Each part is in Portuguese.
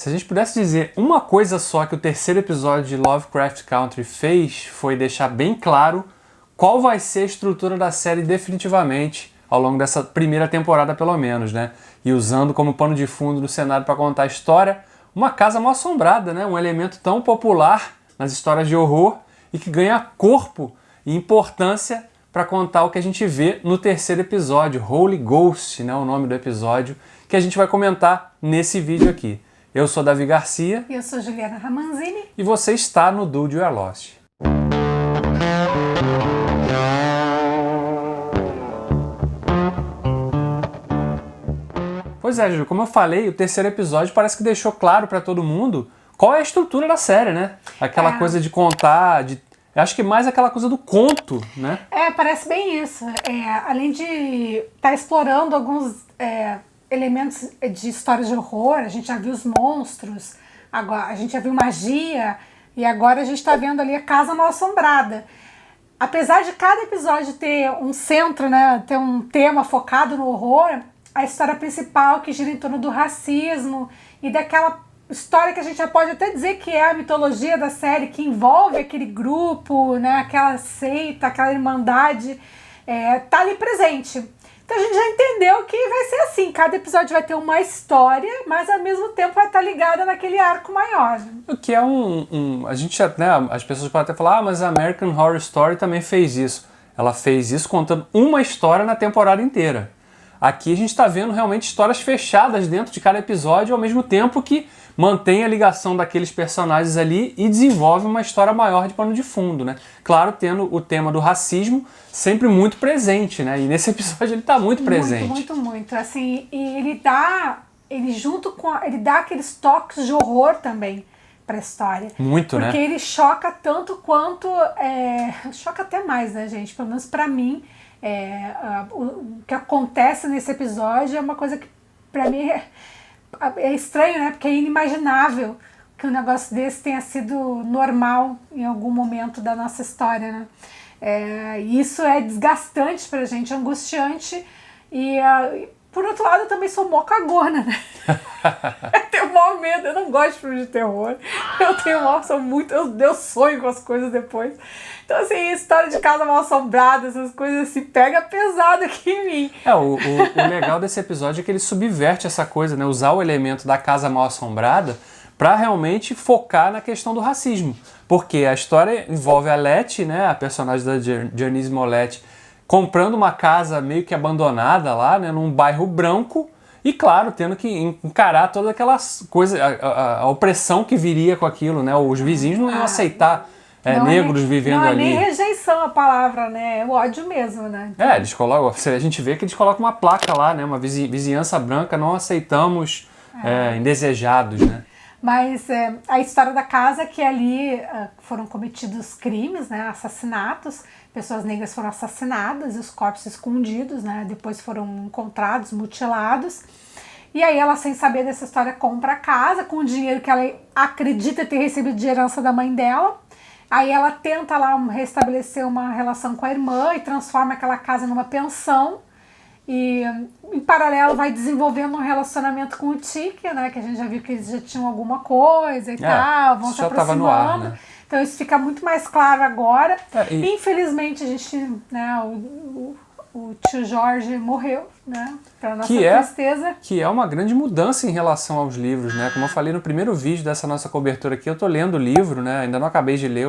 Se a gente pudesse dizer uma coisa só que o terceiro episódio de Lovecraft Country fez, foi deixar bem claro qual vai ser a estrutura da série definitivamente, ao longo dessa primeira temporada pelo menos, né? E usando como pano de fundo do cenário para contar a história, uma casa mal assombrada, né? Um elemento tão popular nas histórias de horror e que ganha corpo e importância para contar o que a gente vê no terceiro episódio, Holy Ghost, né? O nome do episódio, que a gente vai comentar nesse vídeo aqui. Eu sou Davi Garcia. Eu sou Juliana Ramanzini. E você está no Dude You Are Lost. Pois é, Ju, como eu falei, o terceiro episódio parece que deixou claro para todo mundo qual é a estrutura da série, né? Aquela coisa de contar, acho que mais aquela coisa do conto, né? Parece bem isso. Além de estar explorando alguns elementos de histórias de horror, a gente já viu os monstros, agora a gente já viu magia, e agora a gente está vendo ali a Casa Mal Assombrada. Apesar de cada episódio ter um centro, né, ter um tema focado no horror, a história principal que gira em torno do racismo e daquela história que a gente já pode até dizer que é a mitologia da série, que envolve aquele grupo, né, aquela seita, aquela irmandade, tá ali presente. Então a gente já entendeu que vai ser assim, cada episódio vai ter uma história, mas ao mesmo tempo vai estar ligada naquele arco maior. O que é a gente, né, as pessoas podem até falar, mas a American Horror Story também fez isso. Ela fez isso contando uma história na temporada inteira. Aqui a gente está vendo realmente histórias fechadas dentro de cada episódio, ao mesmo tempo que mantém a ligação daqueles personagens ali e desenvolve uma história maior de pano de fundo, né? Claro, tendo o tema do racismo sempre muito presente, né? E nesse episódio ele está muito presente. Muito. Assim, e ele dá aqueles toques de horror também para a história. Muito, porque né? Porque ele choca tanto quanto... choca até mais, né, gente? Pelo menos para mim, o que acontece nesse episódio é uma coisa que para mim é estranho, né? Porque é inimaginável que um negócio desse tenha sido normal em algum momento da nossa história, né? Isso é desgastante pra gente, angustiante e por outro lado eu também sou mó cagona, né? Eu tenho maior medo, eu não gosto de filme de terror, eu sonho com as coisas depois. Então assim, história de casa mal assombrada, essas coisas assim, pega pesado aqui em mim. O legal desse episódio é que ele subverte essa coisa, né? Usar o elemento da casa mal assombrada para realmente focar na questão do racismo. Porque a história envolve a Letty, né? A personagem da Janice Mollett, comprando uma casa meio que abandonada lá, né? Num bairro branco. E claro, tendo que encarar todas aquelas coisas, a opressão que viria com aquilo, né? Os vizinhos não iam aceitar negros vivendo ali. Não é nem rejeição a palavra, né? É o ódio mesmo, né? Então... eles colocam, a gente vê que eles colocam uma placa lá, né? Uma vizinhança branca, não aceitamos indesejados, né? Mas a história da casa é que ali foram cometidos crimes, né? Assassinatos, pessoas negras foram assassinadas e os corpos escondidos, né? Depois foram encontrados, mutilados. E aí ela, sem saber dessa história, compra a casa com o dinheiro que ela acredita ter recebido de herança da mãe dela. Aí ela tenta lá restabelecer uma relação com a irmã e transforma aquela casa numa pensão. E em paralelo vai desenvolvendo um relacionamento com o Tiki, né? Que a gente já viu que eles já tinham alguma coisa e tal, vão se aproximando. No ar, né? Então isso fica muito mais claro agora. Infelizmente a gente, né, o tio Jorge morreu, né? Pra nossa tristeza. Que é uma grande mudança em relação aos livros, né? Como eu falei no primeiro vídeo dessa nossa cobertura aqui, eu tô lendo o livro, né? Ainda não acabei de ler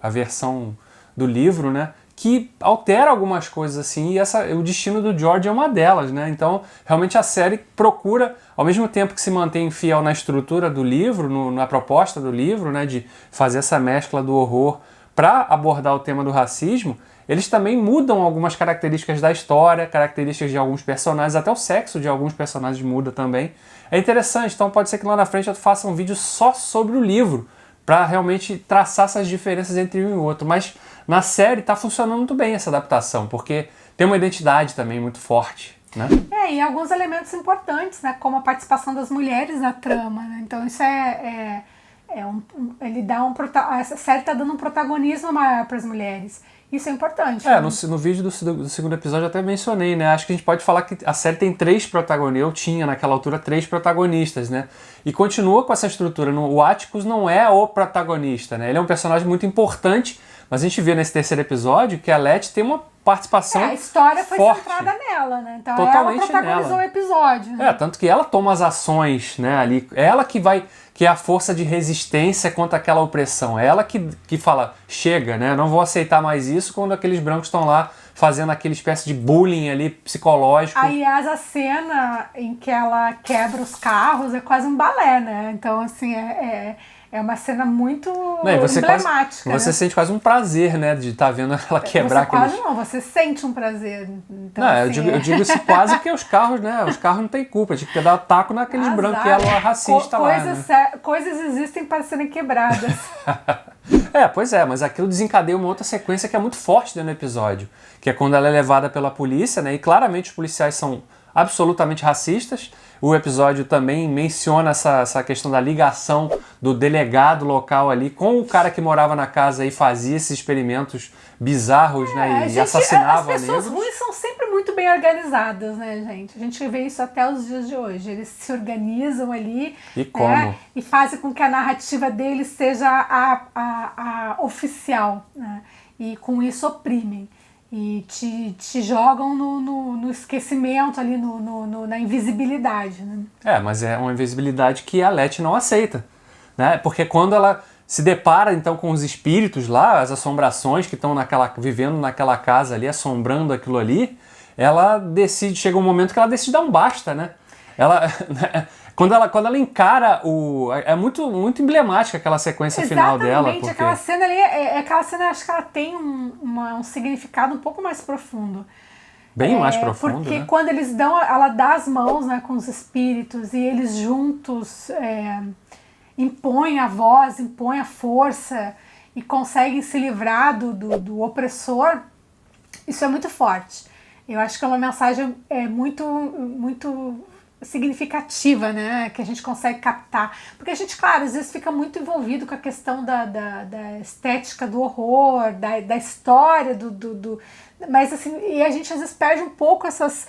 a versão do livro, né? Que altera algumas coisas assim, e o destino do George é uma delas, né? Então, realmente a série procura, ao mesmo tempo que se mantém fiel na estrutura do livro, na proposta do livro, né? De fazer essa mescla do horror para abordar o tema do racismo, eles também mudam algumas características da história, características de alguns personagens, até o sexo de alguns personagens muda também. É interessante, então pode ser que lá na frente eu faça um vídeo só sobre o livro, para realmente traçar essas diferenças entre um e o outro, mas na série tá funcionando muito bem essa adaptação, porque tem uma identidade também muito forte, né? E alguns elementos importantes, né? Como a participação das mulheres na trama, né? Então isso é ele dá essa série tá dando um protagonismo maior para as mulheres. Isso é importante. No vídeo do segundo episódio eu até mencionei, né? Acho que a gente pode falar que a série tem 3 protagonistas. Eu tinha naquela altura 3 protagonistas, né? E continua com essa estrutura. O Atticus não é o protagonista, né? Ele é um personagem muito importante, mas a gente vê nesse terceiro episódio que a Letty tem uma participação a história foi forte. Centrada nela, né? Então Totalmente ela protagonizou o episódio. Né? Tanto que ela toma as ações, né, ali. Ela que é a força de resistência contra aquela opressão. Ela que fala, chega, né? Não vou aceitar mais isso, quando aqueles brancos estão lá fazendo aquela espécie de bullying ali psicológico. Aliás, a cena em que ela quebra os carros é quase um balé, né? Então, assim, é uma cena muito emblemática. Você sente quase um prazer, né, de estar vendo ela quebrar aqueles... Você sente um prazer. Então, não, assim, eu digo isso quase porque os carros, né, os carros não têm culpa, tinha que dar taco naqueles branquelos racistas lá, né? Coisas existem para serem quebradas. Pois é, mas aquilo desencadeia uma outra sequência que é muito forte dentro do episódio, que é quando ela é levada pela polícia, né, e claramente os policiais são absolutamente racistas. O episódio também menciona essa questão da ligação do delegado local ali com o cara que morava na casa e fazia esses experimentos bizarros, né? E assassinava negros. As pessoas ruins são sempre muito bem organizadas, né, gente? A gente vê isso até os dias de hoje. Eles se organizam ali e fazem com que a narrativa deles seja a oficial, né? E com isso oprimem. E te jogam no esquecimento ali, na invisibilidade, né? Mas é uma invisibilidade que a Letty não aceita, né? Porque quando ela se depara então com os espíritos lá, as assombrações que estão vivendo naquela casa ali, assombrando aquilo ali, chega um momento que ela decide dar um basta, né? Quando ela encara é muito, muito emblemática aquela sequência final dela. Exatamente, aquela cena ali, aquela cena, acho que ela tem um significado um pouco mais profundo. Bem mais profundo, porque né? quando ela dá as mãos, né, com os espíritos e eles juntos impõem a voz, impõem a força e conseguem se livrar do opressor, isso é muito forte. Eu acho que é uma mensagem muito, muito significativa, né, que a gente consegue captar, porque a gente, claro, às vezes fica muito envolvido com a questão da estética do horror, da história mas assim, e a gente às vezes perde um pouco essas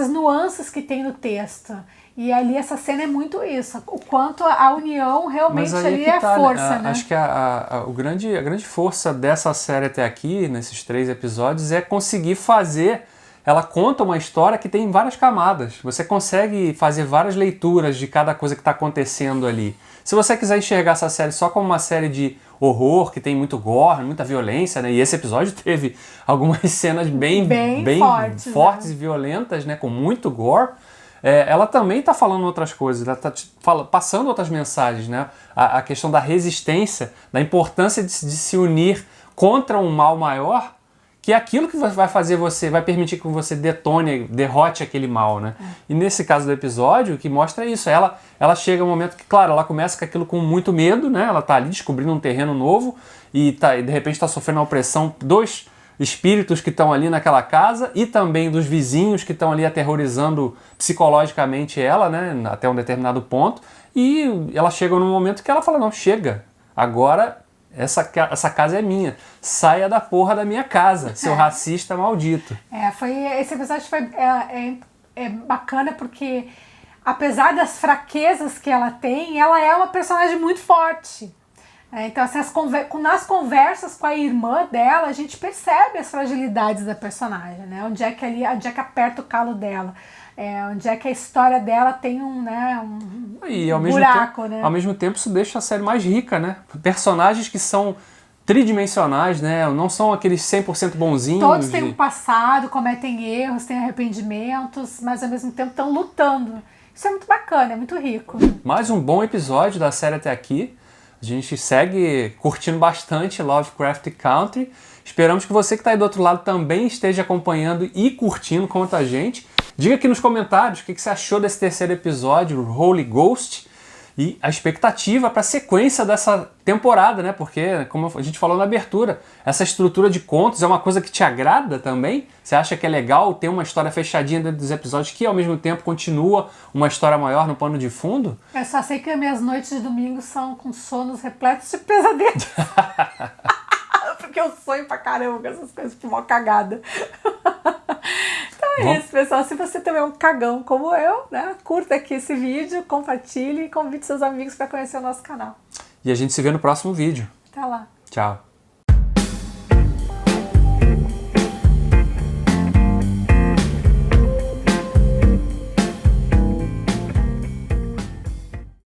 nuances que tem no texto, e ali essa cena é muito isso, o quanto a união realmente ali é a força, né? Acho que a grande força dessa série até aqui, nesses 3 episódios, é conseguir fazer. Ela conta uma história que tem várias camadas. Você consegue fazer várias leituras de cada coisa que está acontecendo ali. Se você quiser enxergar essa série só como uma série de horror, que tem muito gore, muita violência, né? E esse episódio teve algumas cenas bem fortes, né? E violentas, né? Com muito gore. Ela também está falando outras coisas, ela está passando outras mensagens, né? A questão da resistência, da importância de se unir contra um mal maior, que é aquilo que vai permitir que você derrote aquele mal, né? E nesse caso do episódio, o que mostra é isso. Ela chega um momento que, claro, ela começa com aquilo com muito medo, né? Ela tá ali descobrindo um terreno novo e de repente está sofrendo a opressão dos espíritos que estão ali naquela casa e também dos vizinhos que estão ali aterrorizando psicologicamente ela, né? Até um determinado ponto. E ela chega num momento que ela fala, não, chega, agora... Essa casa é minha. Saia da porra da minha casa, seu racista maldito. Esse episódio foi bacana porque, apesar das fraquezas que ela tem, ela é uma personagem muito forte. Então, assim, nas conversas com a irmã dela, a gente percebe as fragilidades da personagem, né? Onde é que aperta o calo dela. Onde é que a história dela tem um buraco, né? Ao mesmo tempo, isso deixa a série mais rica, né? Personagens que são tridimensionais, né? Não são aqueles 100% bonzinhos. Todos têm um passado, cometem erros, têm arrependimentos, mas ao mesmo tempo estão lutando. Isso é muito bacana, é muito rico. Mais um bom episódio da série até aqui. A gente segue curtindo bastante Lovecraft Country. Esperamos que você que está aí do outro lado também esteja acompanhando e curtindo quanto a gente. Diga aqui nos comentários o que você achou desse terceiro episódio, Holy Ghost. E a expectativa para a sequência dessa temporada, né? Porque, como a gente falou na abertura, essa estrutura de contos é uma coisa que te agrada também? Você acha que é legal ter uma história fechadinha dentro dos episódios que, ao mesmo tempo, continua uma história maior no pano de fundo? Eu só sei que as minhas noites de domingo são com sonos repletos de pesadelos. Porque eu sonho pra caramba com essas coisas, tipo uma cagada. Então é isso, pessoal. Se você também é um cagão como eu, né? Curta aqui esse vídeo, compartilhe e convide seus amigos para conhecer o nosso canal. E a gente se vê no próximo vídeo. Até lá. Tchau.